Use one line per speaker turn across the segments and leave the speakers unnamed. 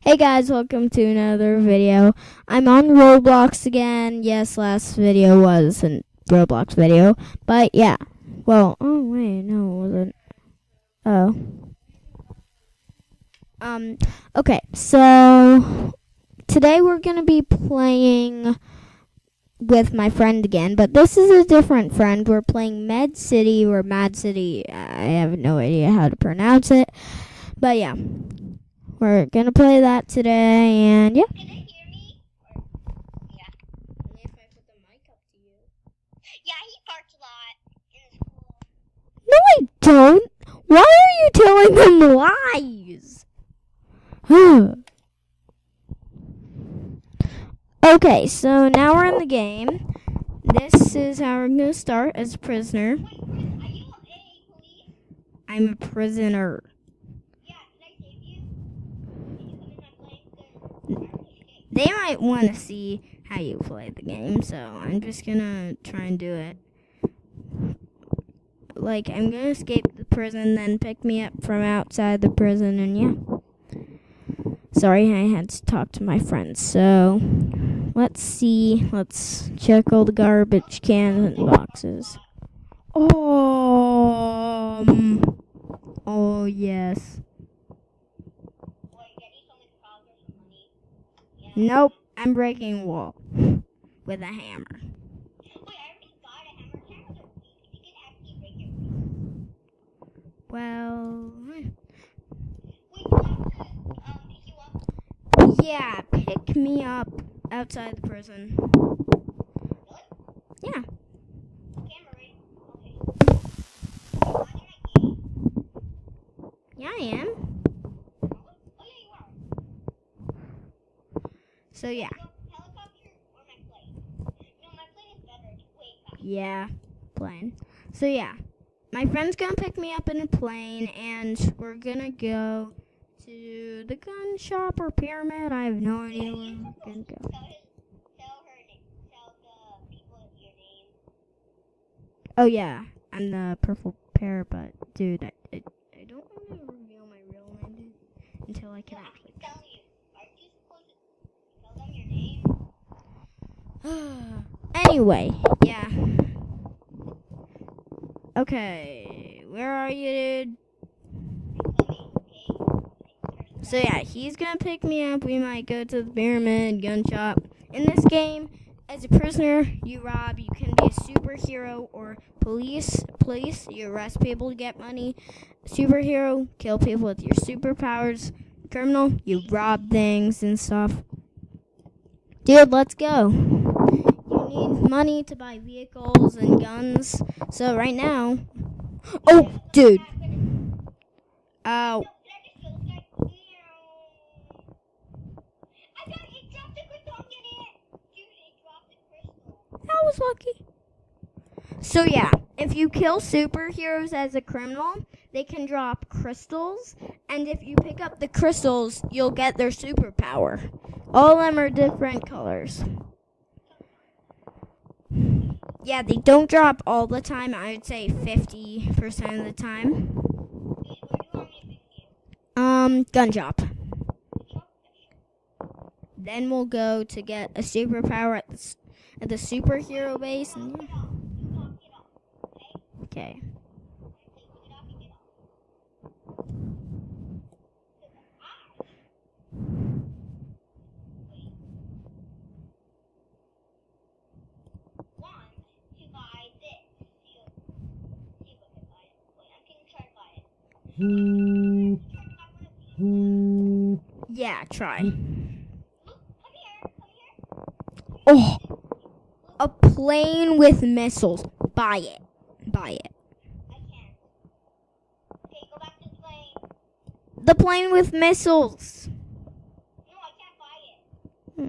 Hey guys, welcome to another video. I'm on Roblox again. Yes, last video was a Roblox video. But yeah. Well, oh wait, no it wasn't. Oh. Okay, so today we're gonna be playing with my friend again, but this is a different friend. We're playing Med City or Mad City. I have no idea how to pronounce it. But yeah. We're gonna play that today, and yeah.
Can I hear me? Yeah.
Only if I put the mic up to you.
Yeah, he farts a lot in school.
No, I don't. Why are you telling them lies? Okay, so now we're in the game. This is how we're gonna start as a prisoner.
Wait, Chris, are you a police?
I'm a prisoner.
Yeah, can I save you? Can you come in my place? Then
They might want to see how you play the game, so I'm just gonna try and do it. Like, I'm gonna escape the prison, then pick me up from outside the prison, and yeah. Sorry, I had to talk to my friends. So, let's see. Let's check all the garbage cans and boxes. Oh yes.
Boy, getting so much progress and money. Yeah.
Nope, I'm breaking a wall with a hammer.
Wait, I already got a hammer. Hammers are weak. They can actually break your wrist.
Well,
Wait, you want to pick you up?
yeah, pick me up outside the prison.
Really?
Yeah.
Okay, I'm ready. Okay. You're not in my game.
Yeah, I am.
Oh, yeah, you are.
So yeah.
Helicopter or my plane? No, my plane is better. It's way faster.
Yeah, plane. So yeah, my friend's gonna pick me up in a plane, and we're gonna go to the gun shop or pyramid. I have no idea where we're gonna go.
Tell the people your name.
Oh yeah, I'm the purple pear, but dude, I don't want to reveal my real name until I can actually.
Tell you. Aren't you supposed to tell them your name?
Anyway, yeah. Okay, where are you, dude? So yeah, he's gonna pick me up. We might go to the pyramid gun shop. In this game, as a prisoner, you rob. You can be a superhero or police. You arrest people to get money. Superhero, kill people with your superpowers. Criminal, you rob things and stuff. Dude, let's go. You need money to buy vehicles and guns. So right now, oh, dude. Oh. That was lucky. So yeah, if you kill superheroes as a criminal, they can drop crystals, and if you pick up the crystals, you'll get their superpower. All of them are different colors. Yeah, they don't drop all the time. I would say 50% of the time. Gun shop. Then we'll go to get a superpower at the superhero base. And yeah. Okay. Yeah, try. Oh, a plane with missiles. Buy it. Buy it.
I can't. Okay, go back to the plane.
The plane with missiles.
No, I can't buy it. I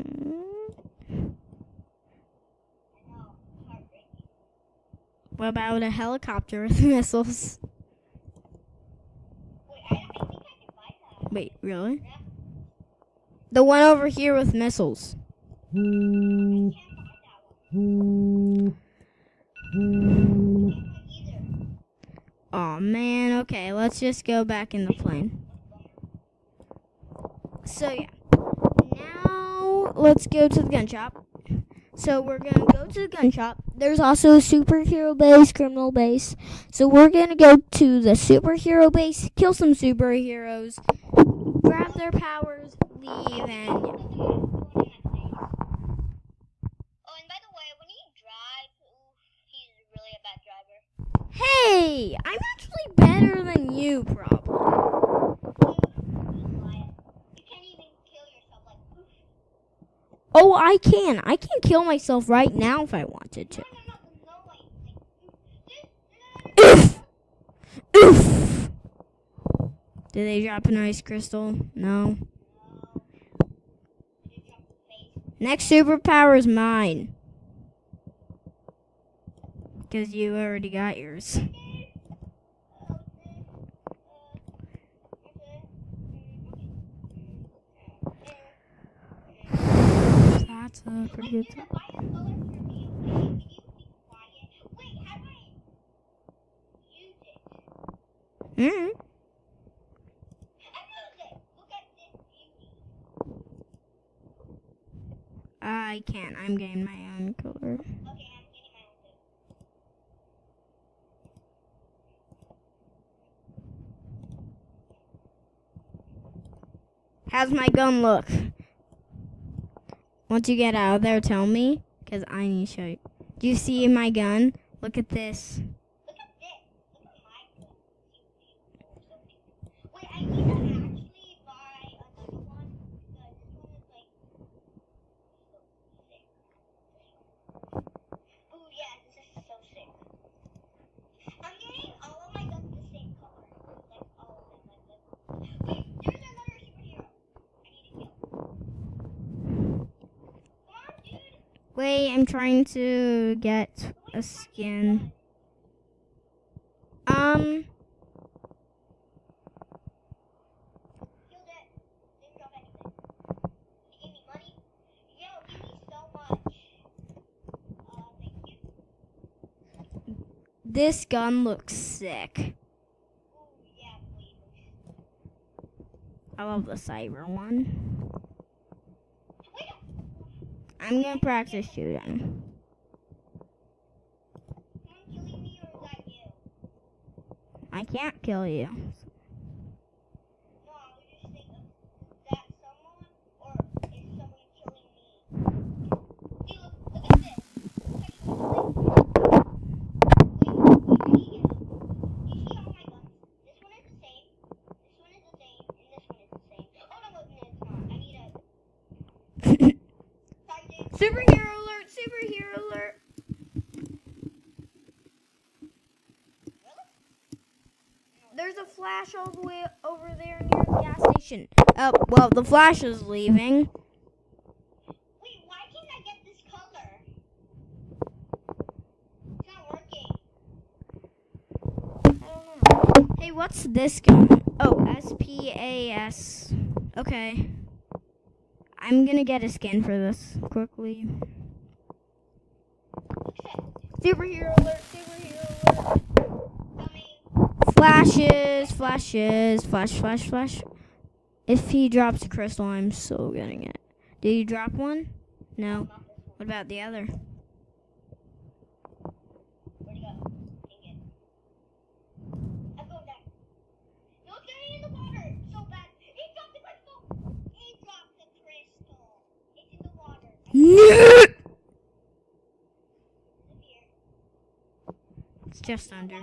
know, it's heartbreaking.
What about a helicopter with missiles?
Wait, I think I can buy that.
Wait, really?
Yeah.
The one over here with missiles.
I can't buy that one. Either.
Oh man, okay, let's just go back in the plane. So yeah, let's go to the gun shop. So we're gonna go to the gun shop. There's also a superhero base, criminal base. So we're gonna go to the superhero base, kill some superheroes, grab their powers, leave, and
Oh, and by the way, when you drive, he's really a bad driver.
hey, I'm actually better than you, probably.
You can't even kill yourself. Like,
Oh, I can. I can kill myself right now if I wanted to. Oof! Oof! Did they drop an ice crystal? No. Next superpower is mine. Because you already got yours. That's a pretty good time. Mm-hmm. I can't. I'm getting my own color. How's my gun look? Once you get out of there, tell me, because I need to show you. Do you see my gun? Look at this.
Look at this. Look at my gun. Wait, I need to actually buy another one because this one is like so sick. Oh yeah, this is so sick. I'm getting all of my guns the same color. Like all of them. Wait, there's another superhero. I need to kill. Come on, dude.
Wait, I'm trying to get a skin.
Killed it. Didn't drop anything. He gave me money. Yo, give me so much. Thank you.
This gun looks sick.
Ooh, yeah, please.
I love the cyber one.
Wait,
I'm gonna practice shooting.
someone killing me or is that you?
I can't kill you.
No, I was just thinking, is that someone or is someone killing me? See, look at this. You see all my guns? This one is the same. This one is the same, and this one is the same. Oh no, it's not. I need a. Sorry, dude.
Superhero alert! Superhero alert! There's a Flash all the way over there near the gas station. Oh, well, the Flash is leaving.
Wait, why can't I get this color? It's not working.
I don't know. Hey, what's this gun? Oh, SPAS. Okay. I'm gonna get a skin for this quickly. Superhero alert! Superhero alert!
Coming.
Flashes! Flashes! Flash! Flash! Flash! If he drops a crystal, I'm so getting it. Did you drop one? No.
Not this one.
What about the other?
Where'd he go? Dang it. I'm going back. No, it's getting in the water. So bad. He dropped the crystal. He dropped the crystal. It's in the water. Disappeared.
It's just under.
It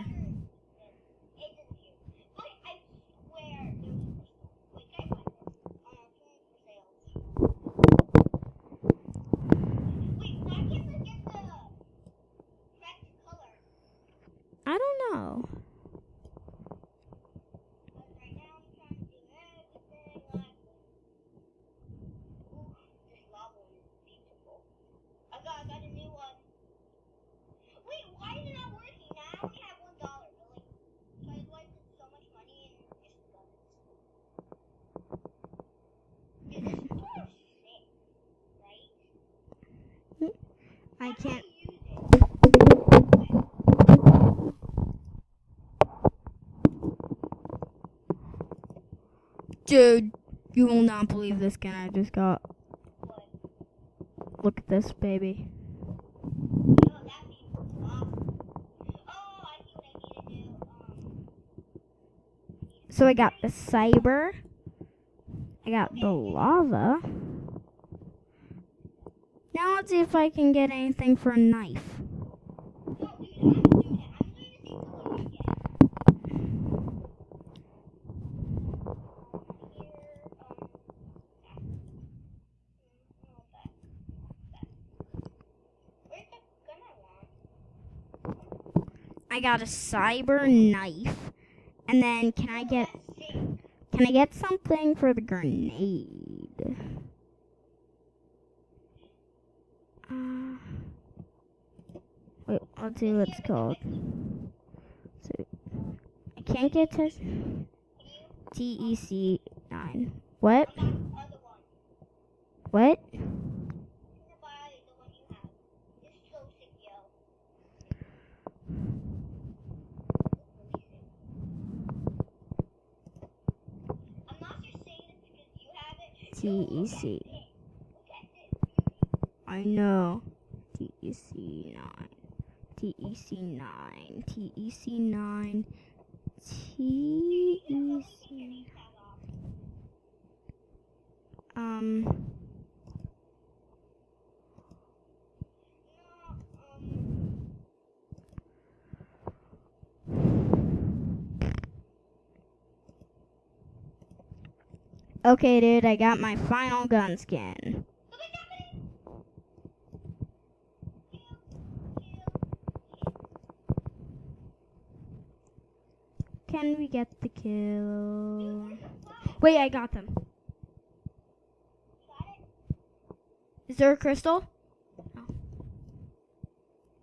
disappeared. But I swear there was a crystal. Wait, can I find it? Oh no, it's only for sale. Wait, why can't we get the correct color?
I don't know.
Because right now I'm trying to do everything like this. Ooh, this lava one is beautiful. I got a new one. Wait, why is it not working? Now I only have $1, but like, so I wasted so much money and just got it. Dude, this is so sick, right?
I can't.
Use it.
Dude, you will not believe this skin I just got.
What?
Look at this, baby.
Oh, that'd be awesome. Oh, I see what I need to do.
So I got the cyber. I got the lava. Now let's see if I can get anything for a knife.
No, dude, I'm doing it. I'm doing the same color you get. Where's the gun I want?
I got a cyber knife. And then can I get something for the grenade? Wait, let's see what it's called. So I can't get to TEC9. What?
I'm not the other one.
What?
I'm gonna buy the one you have. It's so sick, yo. I'm not just saying this because you have it.
TEC.
Look at this.
I know. TEC9. TEC9. TEC9. TEC. Okay, dude, I got my final gun skin. Can we get the kill? Wait, I got them. Is there a crystal? No.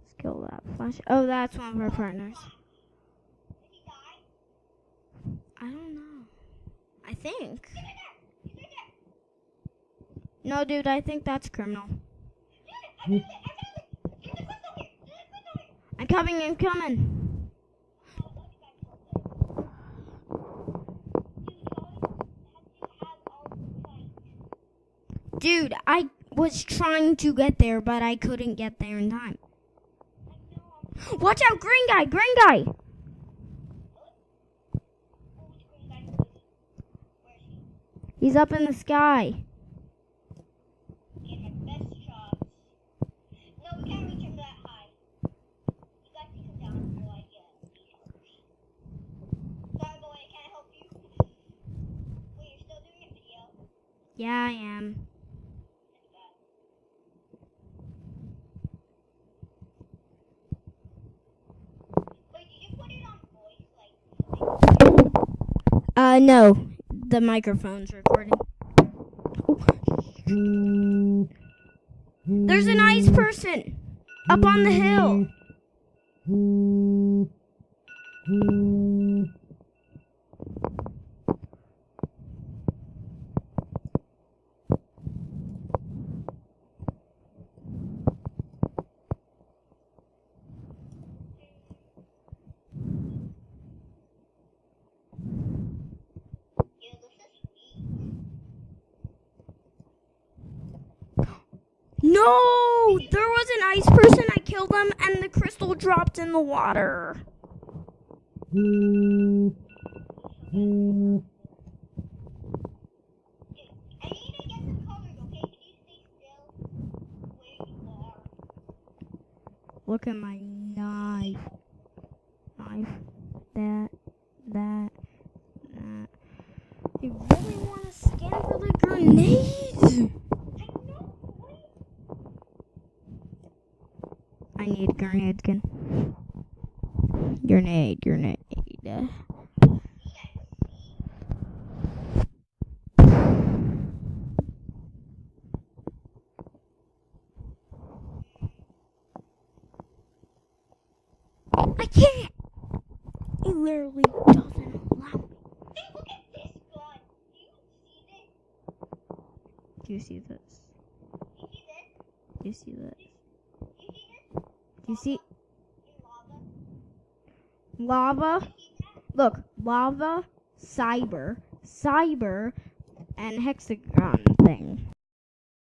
Let's kill that flash. Oh, that's one of our partners. I don't know. I think. No, dude, I think that's criminal. I'm coming, I'm coming. Dude, I was trying to get there, but I couldn't get there in time. Watch out, green guy, green guy. He's up in the sky. Yeah, I am. No. The microphone's recording. There's an ice person up on the hill. No! There was an ice person. I killed them, and the crystal dropped in the water.
I need to get the colors, okay? Can you stay still where you are?
Look at my knife. That. You really want to scan for the grenades? I need a grenade skin. Grenade. I can't! It literally doesn't allow me.
Hey, look at this gun.
Do you see this?
You see this?
Do you see this?
You see this?
Do you see
In
lava?
You see that?
Look, lava, cyber, and hexagon thing.